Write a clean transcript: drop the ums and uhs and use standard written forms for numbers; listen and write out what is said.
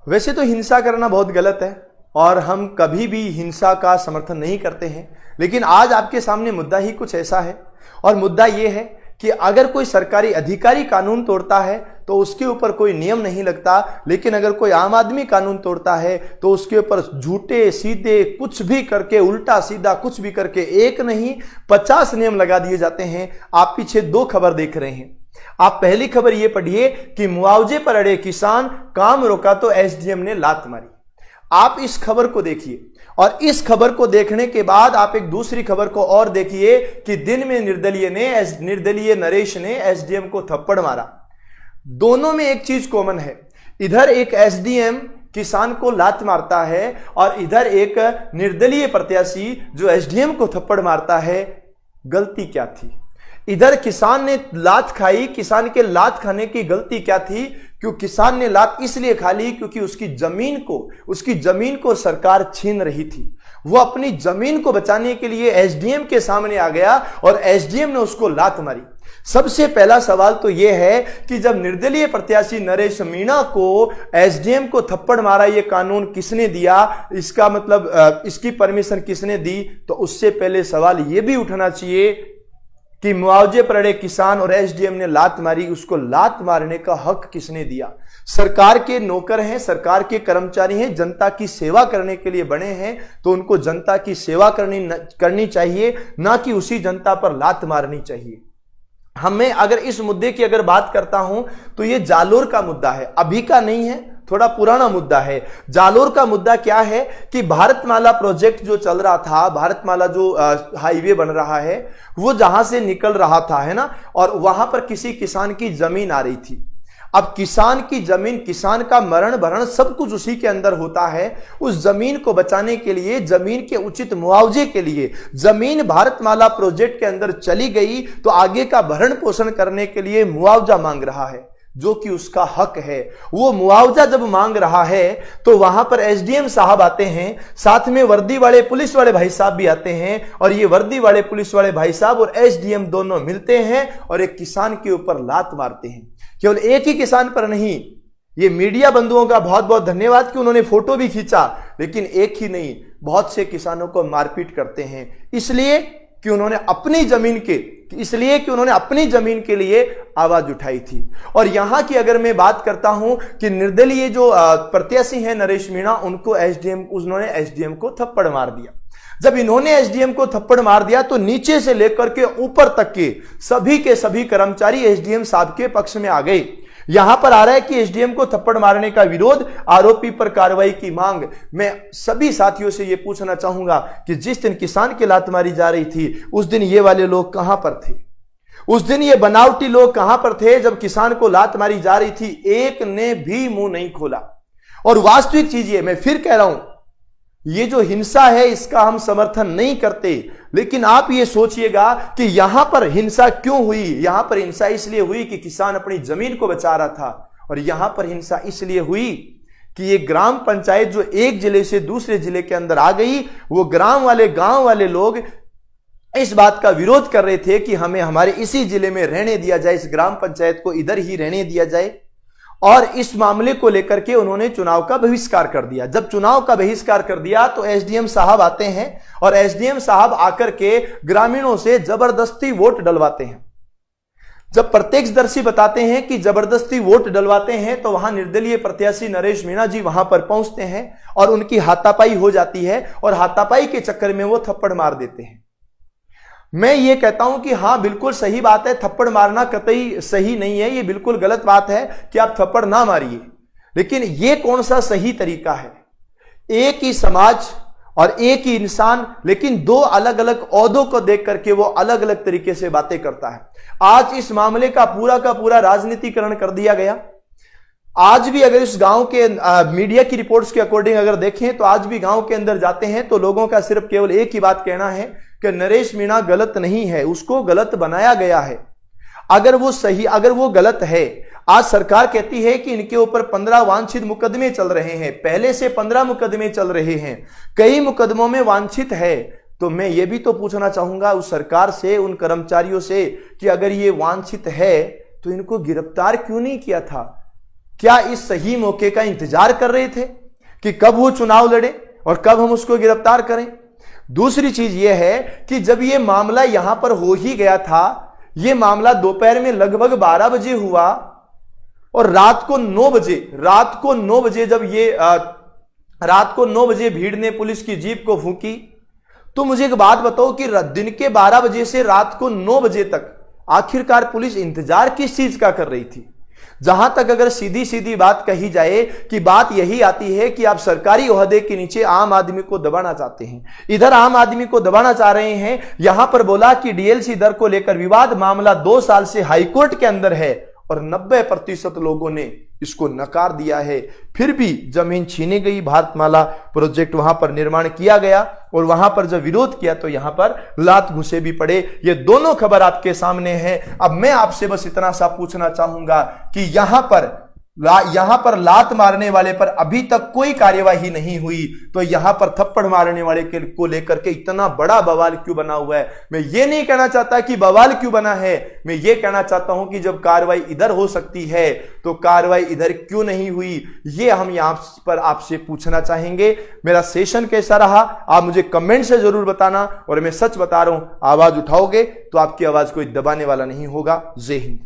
वैसे तो हिंसा करना बहुत गलत है और हम कभी भी हिंसा का समर्थन नहीं करते हैं, लेकिन आज आपके सामने मुद्दा ही कुछ ऐसा है। और मुद्दा यह है कि अगर कोई सरकारी अधिकारी कानून तोड़ता है तो उसके ऊपर कोई नियम नहीं लगता, लेकिन अगर कोई आम आदमी कानून तोड़ता है तो उसके ऊपर झूठे सीधे कुछ भी करके, उल्टा सीधा कुछ भी करके, एक नहीं 50 नियम लगा दिए जाते हैं। आप पीछे 2 खबर देख रहे हैं। आप पहली खबर यह पढ़िए कि मुआवजे पर अड़े किसान, काम रोका तो एसडीएम ने लात मारी। आप इस खबर को देखिए और इस खबर को देखने के बाद आप एक दूसरी खबर को और देखिए कि दिन में निर्दलीय नरेश ने एसडीएम को थप्पड़ मारा। दोनों में एक चीज कॉमन है, इधर एक एसडीएम किसान को लात मारता है और इधर एक निर्दलीय प्रत्याशी जो एसडीएम को थप्पड़ मारता है। गलती क्या थी? इधर किसान ने लात खाई, किसान के लात खाने की गलती क्या थी? क्यों किसान ने लात इसलिए खा ली क्योंकि उसकी जमीन को सरकार छीन रही थी। वो अपनी जमीन को बचाने के लिए एसडीएम के सामने आ गया और एसडीएम ने उसको लात मारी। सबसे पहला सवाल तो यह है कि जब निर्दलीय प्रत्याशी नरेश मीणा को एसडीएम को थप्पड़ मारा, यह कानून किसने दिया? इसका मतलब इसकी परमिशन किसने दी? तो उससे पहले सवाल यह भी उठना चाहिए कि मुआवजे पर अड़े किसान और एसडीएम ने लात मारी, उसको लात मारने का हक किसने दिया? सरकार के नौकर हैं, सरकार के कर्मचारी हैं, जनता की सेवा करने के लिए बने हैं, तो उनको जनता की सेवा करनी चाहिए, ना कि उसी जनता पर लात मारनी चाहिए। हमें अगर इस मुद्दे की अगर बात करता हूं तो यह जालोर का मुद्दा है, अभी का नहीं है, थोड़ा पुराना मुद्दा है। जालोर का मुद्दा क्या है कि भारतमाला प्रोजेक्ट जो चल रहा था, भारतमाला जो हाईवे बन रहा है, वो जहां से निकल रहा था, है ना, और वहां पर किसी किसान की जमीन आ रही थी। अब किसान की जमीन, किसान का मरण भरण सब कुछ उसी के अंदर होता है। उस जमीन को बचाने के लिए, जमीन के उचित मुआवजे के लिए, जमीन भारतमाला प्रोजेक्ट के अंदर चली गई तो आगे का भरण पोषण करने के लिए मुआवजा मांग रहा है, जो कि उसका हक है। वो मुआवजा जब मांग रहा है तो वहां पर एसडीएम साहब आते हैं, साथ में वर्दी वाले पुलिस वाले भाई साहब भी आते हैं, और ये वर्दी वाले पुलिस वाले भाई साहब और एसडीएम दोनों मिलते हैं और एक किसान के ऊपर लात मारते हैं। केवल एक ही किसान पर नहीं, ये मीडिया बंधुओं का बहुत बहुत धन्यवाद कि उन्होंने फोटो भी खींचा, लेकिन एक ही नहीं, बहुत से किसानों को मारपीट करते हैं इसलिए कि उन्होंने अपनी जमीन के लिए आवाज उठाई थी। और यहां की अगर मैं बात करता हूं कि निर्दलीय जो प्रत्याशी हैं नरेश मीणा, उन्होंने एसडीएम को थप्पड़ मार दिया। जब इन्होंने एसडीएम को थप्पड़ मार दिया तो नीचे से लेकर के ऊपर तक के सभी कर्मचारी एसडीएम साहब के पक्ष में आ गए। यहां पर आ रहा है कि एसडीएम को थप्पड़ मारने का विरोध, आरोपी पर कार्रवाई की मांग। मैं सभी साथियों से यह पूछना चाहूंगा कि जिस दिन किसान की लात मारी जा रही थी उस दिन ये वाले लोग कहां पर थे? उस दिन ये बनावटी लोग कहां पर थे? जब किसान को लात मारी जा रही थी एक ने भी मुंह नहीं खोला। और वास्तविक चीज ये, मैं फिर कह रहा हूं, ये जो हिंसा है इसका हम समर्थन नहीं करते, लेकिन आप ये सोचिएगा कि यहां पर हिंसा क्यों हुई? यहां पर हिंसा इसलिए हुई कि किसान अपनी जमीन को बचा रहा था, और यहां पर हिंसा इसलिए हुई कि ये ग्राम पंचायत जो एक जिले से दूसरे जिले के अंदर आ गई, वो गांव वाले लोग इस बात का विरोध कर रहे थे कि हमें हमारे इसी जिले में रहने दिया जाए, इस ग्राम पंचायत को इधर ही रहने दिया जाए। और इस मामले को लेकर के उन्होंने चुनाव का बहिष्कार कर दिया। जब चुनाव का बहिष्कार कर दिया तो एसडीएम साहब आते हैं और एसडीएम साहब आकर के ग्रामीणों से जबरदस्ती वोट डलवाते हैं। जब प्रत्यक्षदर्शी बताते हैं कि जबरदस्ती वोट डलवाते हैं तो वहां निर्दलीय प्रत्याशी नरेश मीणा जी वहां पर पहुंचते हैं और उनकी हाथापाई हो जाती है, और हाथापाई के चक्कर में वो थप्पड़ मार देते हैं। मैं ये कहता हूं कि हां बिल्कुल सही बात है, थप्पड़ मारना कतई सही नहीं है, ये बिल्कुल गलत बात है कि आप थप्पड़ ना मारिए, लेकिन ये कौन सा सही तरीका है? एक ही समाज और एक ही इंसान, लेकिन दो अलग अलग ओहदों को देख करके वो अलग अलग तरीके से बातें करता है। आज इस मामले का पूरा राजनीतिकरण कर दिया गया। आज भी अगर इस गांव के मीडिया की रिपोर्ट्स के अकॉर्डिंग अगर देखें तो आज भी गांव के अंदर जाते हैं तो लोगों का सिर्फ केवल एक ही बात कहना है कि नरेश मीणा गलत नहीं है, उसको गलत बनाया गया है। अगर वो गलत है, आज सरकार कहती है कि इनके ऊपर 15 वांछित मुकदमे चल रहे हैं, पहले से 15 मुकदमे चल रहे हैं, कई मुकदमों में वांछित है। तो मैं ये भी तो पूछना चाहूंगा उस सरकार से, उन कर्मचारियों से कि अगर ये वांछित है तो इनको गिरफ्तार क्यों नहीं किया था? क्या इस सही मौके का इंतजार कर रहे थे कि कब वो चुनाव लड़े और कब हम उसको गिरफ्तार करें? दूसरी चीज यह है कि जब यह मामला यहां पर हो ही गया था, यह मामला दोपहर में लगभग 12 बजे हुआ और रात को 9 बजे जब रात को 9 बजे भीड़ ने पुलिस की जीप को फूंकी, तो मुझे एक बात बताओ कि दिन के 12 बजे से रात को 9 बजे तक आखिरकार पुलिस इंतजार किस चीज का कर रही थी? जहां तक अगर सीधी सीधी बात कही जाए कि बात यही आती है कि आप सरकारी ओहदे के नीचे आम आदमी को दबाना चाहते हैं, इधर आम आदमी को दबाना चाह रहे हैं। यहां पर बोला कि डीएलसी दर को लेकर विवाद मामला 2 साल से हाईकोर्ट के अंदर है और 90% लोगों ने इसको नकार दिया है। फिर भी जमीन छीनी गई, भारतमाला प्रोजेक्ट वहां पर निर्माण किया गया और वहां पर जब विरोध किया तो यहां पर लात घुसे भी पड़े। ये दोनों खबर आपके सामने है। अब मैं आपसे बस इतना सा पूछना चाहूंगा कि यहां पर लात मारने वाले पर अभी तक कोई कार्यवाही नहीं हुई, तो यहां पर थप्पड़ मारने वाले को लेकर के इतना बड़ा बवाल क्यों बना हुआ है? मैं ये नहीं कहना चाहता कि बवाल क्यों बना है, मैं ये कहना चाहता हूं कि जब कार्रवाई इधर हो सकती है तो कार्रवाई इधर क्यों नहीं हुई, ये हम यहां पर आपसे पूछना चाहेंगे। मेरा सेशन कैसा रहा आप मुझे कमेंट से जरूर बताना, और मैं सच बता रहा हूं, आवाज उठाओगे तो आपकी आवाज कोई दबाने वाला नहीं होगा। जय हिंद।